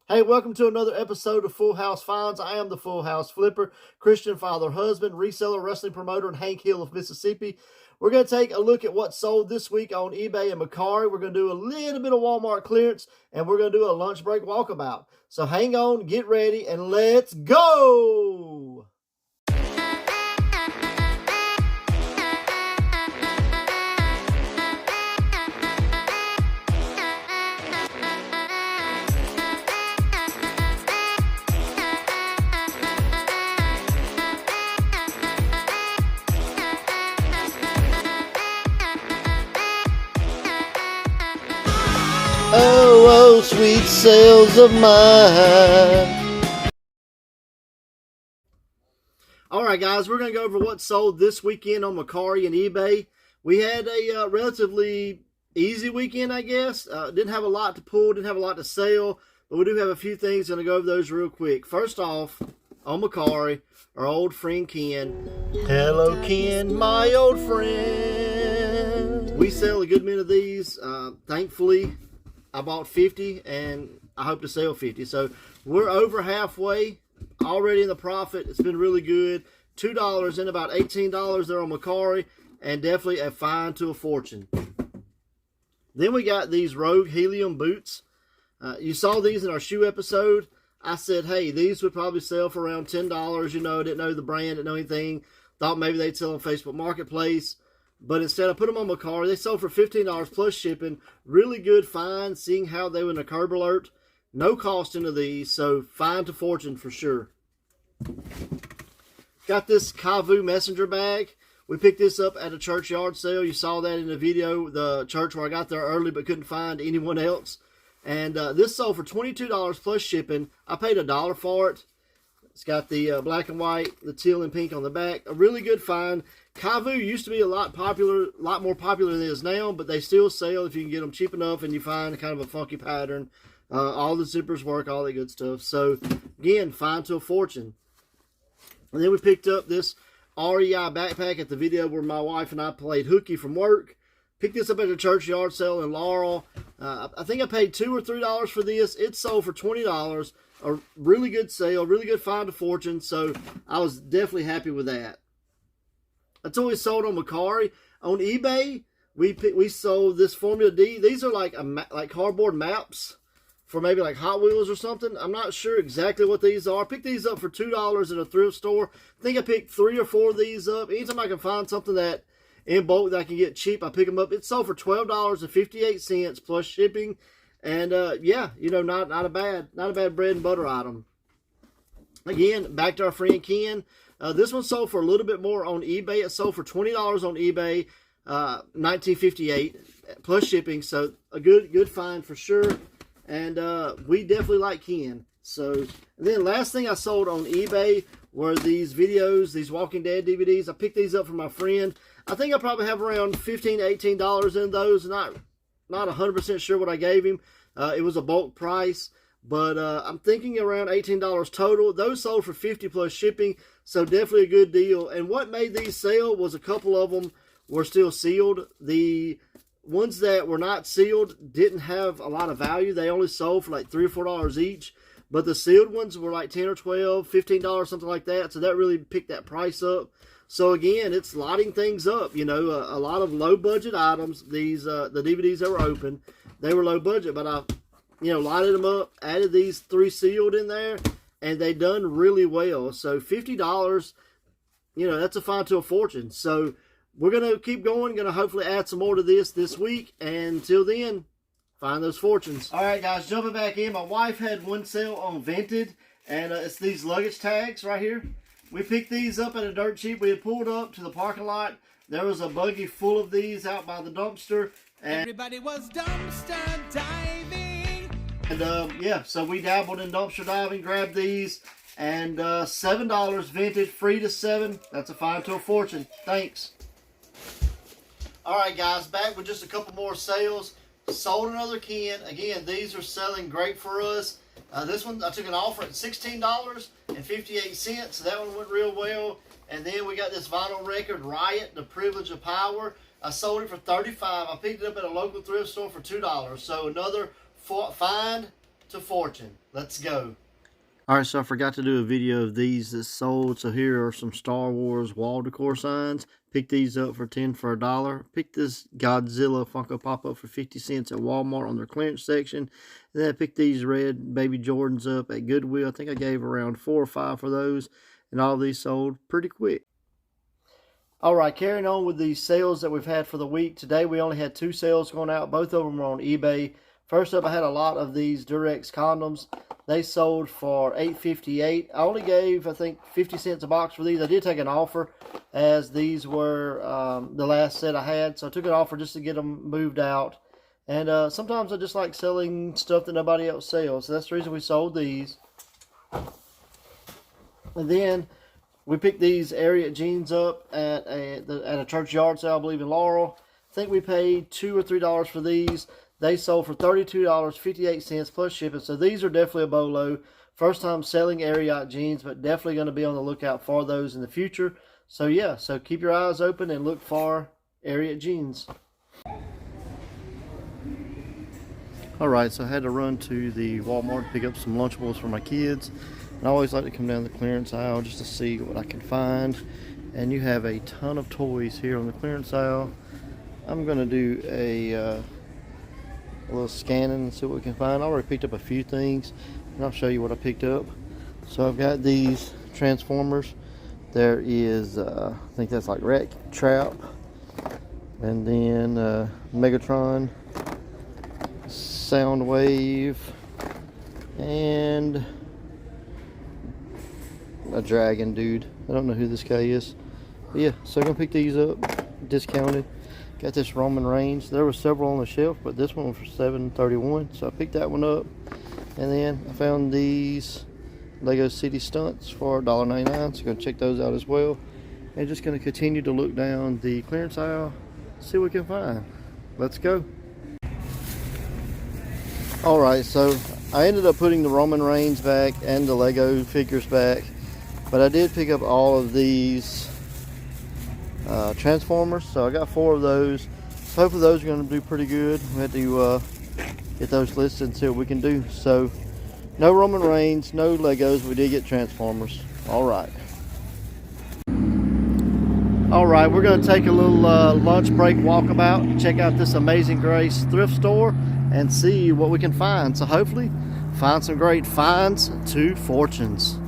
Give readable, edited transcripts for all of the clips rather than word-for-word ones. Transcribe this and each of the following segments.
Hey, welcome to another episode of Full House Finds. I am the Full House Flipper, Christian father, husband, reseller, wrestling promoter, and Hank Hill of Mississippi. We're going to take a look at what sold this week on eBay and Mercari. We're going to do a little bit of Walmart clearance, and we're going to do a lunch break walkabout. So hang on, get ready, and let's go! Oh, sweet sales of mine. All right, guys, we're going to go over what sold this weekend on Mercari and eBay. We had a relatively easy weekend, I guess. Didn't have a lot to pull, didn't have a lot to sell, but we do have a few things. Going to go over those real quick. First off, on Mercari, our old friend Ken. Hello, Ken, my old friend. We sell a good many of these. Thankfully, I bought 50 and I hope to sell 50. So we're over halfway already in the profit. It's been really good. $2 and about $18 there on Mercari, and definitely a find to a fortune. Then we got these Rogue Helium boots. You saw these in our shoe episode. I said, hey, these would probably sell for around $10. You know, didn't know the brand, didn't know anything. Thought maybe they'd sell on Facebook Marketplace. But instead, I put them on Mercari. They sold for $15 plus shipping. Really good find, seeing how they were in a curb alert. No cost into these, so find to fortune for sure. Got this Kavu messenger bag. We picked this up at a church yard sale. You saw that in the video, the church where I got there early but couldn't find anyone else. And this sold for $22 plus shipping. I paid $1 for it. It's got the black and white, the teal and pink on the back. A really good find. Kavu used to be a lot more popular than it is now, but they still sell if you can get them cheap enough and you find kind of a funky pattern. All the zippers work, all that good stuff. So, again, find to a fortune. And then we picked up this REI backpack at the video where my wife and I played hooky from work. Picked this up at a church yard sale in Laurel. I think I paid $2 or $3 for this. It sold for $20. A really good sale, really good find to fortune. So I was definitely happy with that. That's always sold on Mercari. On eBay, we sold this Formula D. These are like cardboard maps for maybe like Hot Wheels or something. I'm not sure exactly what these are. I picked these up for $2 at a thrift store. I think I picked 3 or 4 of these up. Anytime I can find something that in bulk that I can get cheap, I pick them up. It sold for $12.58 plus shipping. And yeah, you know, not a bad bread and butter item. Again, back to our friend Ken. This one sold for a little bit more on eBay. It sold for $20 on eBay, $19.58 plus shipping. So a good find for sure. And we definitely like Ken. So, and then last thing I sold on eBay were these videos, these Walking Dead DVDs. I picked these up from my friend. I think I probably have around $15 to $18 in those. Not 100% sure what I gave him. It was a bulk price, but I'm thinking around $18 total. Those sold for $50 plus shipping, so definitely a good deal. And what made these sell was a couple of them were still sealed. The ones that were not sealed didn't have a lot of value. They only sold for like $3 or $4 each, but the sealed ones were like $10 or $12, $15, something like that. So that really picked that price up. So again, it's lighting things up. You know, a lot of low budget items. These the DVDs that were open, they were low budget, but I, you know, lighted them up, added these 3 sealed in there, and they done really well. So $50, you know, that's a find to a fortune. So we're gonna keep going. Gonna hopefully add some more to this week. And until then, find those fortunes. All right, guys, jumping back in. My wife had one sale on Vinted, and it's these luggage tags right here. We picked these up at a dirt cheap. We had pulled up to the parking lot. There was a buggy full of these out by the dumpster. And everybody was dumpster diving. And yeah, so we dabbled in dumpster diving, grabbed these, and $7 Vinted, free to 7. That's a find to a fortune. Thanks. All right, guys, back with just a couple more sales. Sold another Ken. Again, these are selling great for us. This one, I took an offer at $16.58, so that one went real well. And then we got this vinyl record, Riot, The Privilege of Power. I sold it for $35. I picked it up at a local thrift store for $2. So another find to fortune. Let's go. Alright, so I forgot to do a video of these that sold. So here are some Star Wars wall decor signs. Picked these up for 10 for $1. Picked this Godzilla Funko Pop up for 50 cents at Walmart on their clearance section. And then I picked these red Baby Jordans up at Goodwill. I think I gave around 4 or 5 for those. And all these sold pretty quick. Alright, carrying on with the sales that we've had for the week. Today we only had 2 sales going out. Both of them were on eBay. First up, I had a lot of these Durex condoms. They sold for $8.58. I only gave, I think, 50 cents a box for these. I did take an offer, as these were the last set I had. So I took an offer just to get them moved out. And sometimes I just like selling stuff that nobody else sells. So that's the reason we sold these. And then we picked these Ariat jeans up at a church yard sale, I believe, in Laurel. I think we paid $2 or $3 for these. They sold for $32.58 plus shipping. So these are definitely a bolo. First time selling Ariat jeans, but definitely going to be on the lookout for those in the future. So yeah, so keep your eyes open and look for Ariat jeans. Alright, so I had to run to the Walmart to pick up some Lunchables for my kids. And I always like to come down the clearance aisle just to see what I can find. And you have a ton of toys here on the clearance aisle. I'm going to do a little scanning and see what we can find. I already picked up a few things, and I'll show you what I picked up. So I've got these Transformers. There is, I think that's like Wreck Trap, and then Megatron, Soundwave, and a dragon dude. I don't know who this guy is. But yeah, so I'm gonna pick these up, discounted. Got this Roman Reigns. There were several on the shelf, but this one was for $7.31, so I picked that one up. And then I found these Lego City Stunts for $1.99, so gonna check those out as well. And just gonna continue to look down the clearance aisle, see what we can find. Let's go. Alright, so I ended up putting the Roman Reigns back and the Lego figures back, but I did pick up all of these Transformers, so I got 4 of those. So hopefully those are going to do pretty good. We had to get those listed and see what we can do. So no Roman Reigns, no Legos. We did get Transformers. Alright, we're going to take a little lunch break walkabout, check out this Amazing Grace thrift store and see what we can find. So hopefully find some great finds to fortunes.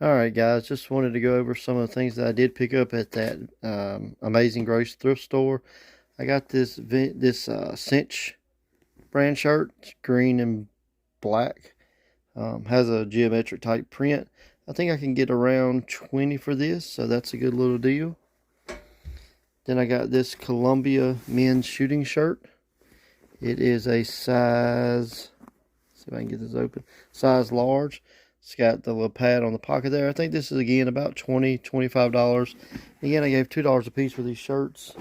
Alright guys, just wanted to go over some of the things that I did pick up at that Amazing Grace thrift store. I got this Cinch brand shirt, it's green and black, has a geometric type print. I think I can get around 20 for this, so that's a good little deal. Then I got this Columbia men's shooting shirt. It is a size, let's see if I can get this open, size large. It's got the little pad on the pocket there. I think this is, again, about $20, $25. Again, I gave $2 a piece for these shirts.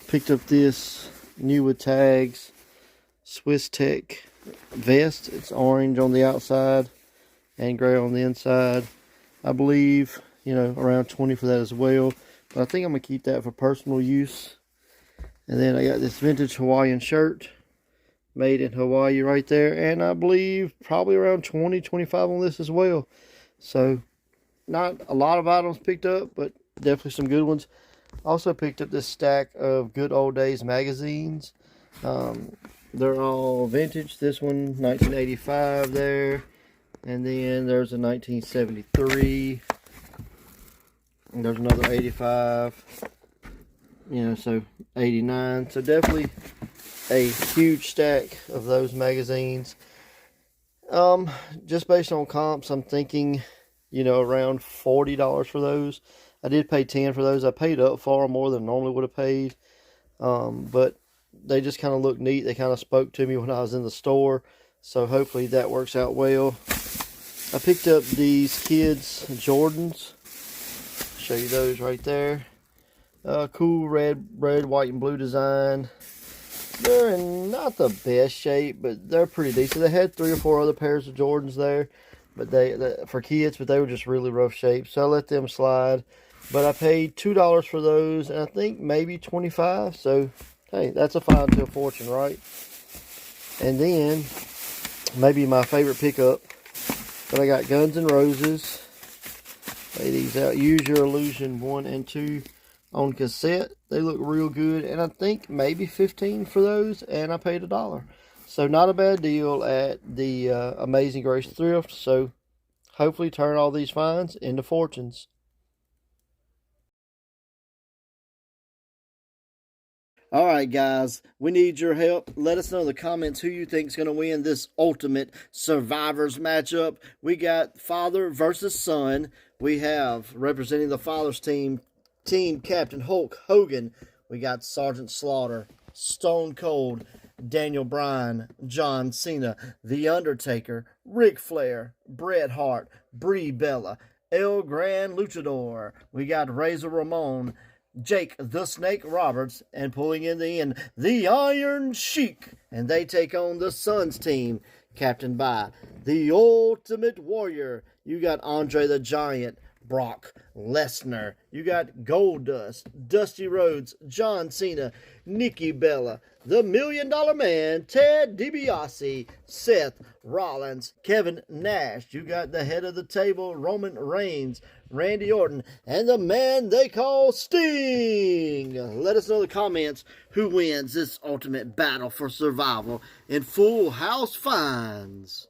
Picked up this new with tags Swiss Tech vest. It's orange on the outside and gray on the inside. I believe, you know, around 20 for that as well. But I think I'm going to keep that for personal use. And then I got this vintage Hawaiian shirt. Made in Hawaii right there, and I believe probably around 20, 25 on this as well. So not a lot of items picked up, but definitely some good ones. Also picked up this stack of Good Old Days magazines. They're all vintage. This one 1985 there, and then there's a 1973, and there's another 85, you know, so 89. So definitely a huge stack of those magazines. Just based on comps, I'm thinking, around $40 for those. I did pay 10 for those. I paid up far more than I normally would have paid. But they just kind of look neat. They kind of spoke to me when I was in the store. So hopefully that works out well. I picked up these kids Jordans. Show you those right there. Cool red, white, and blue design. They're in not the best shape, but they're pretty decent. They had 3 or 4 other pairs of Jordans there, but they for kids, but they were just really rough shape. So I let them slide. But I paid $2 for those, and I think maybe $25. So hey, that's a find to a fortune, right? And then maybe my favorite pickup. But I got Guns N' Roses. Lay these out. Use Your Illusion 1 and 2 on cassette. They look real good, and I think maybe 15 for those, and I paid $1. So not a bad deal at the Amazing Grace Thrift. So hopefully turn all these finds into fortunes. All right, guys, we need your help. Let us know in the comments who you think is going to win this ultimate survivors matchup. We got father versus son. We have, representing the father's team Captain Hulk Hogan. We got Sergeant Slaughter, Stone Cold, Daniel Bryan, John Cena, The Undertaker, Ric Flair, Bret Hart, Brie Bella, El Gran Luchador. We got Razor Ramon, Jake the Snake Roberts, and pulling in the end, the Iron Sheik. And they take on the Suns team, captained by the Ultimate Warrior. You got Andre the Giant, Brock Lesnar. You got Goldust, Dusty Rhodes, John Cena, Nikki Bella, the $1 Million Man, Ted DiBiase, Seth Rollins, Kevin Nash. You got the head of the table, Roman Reigns, Randy Orton, and the man they call Sting. Let us know in the comments who wins this ultimate battle for survival in Full House Finds.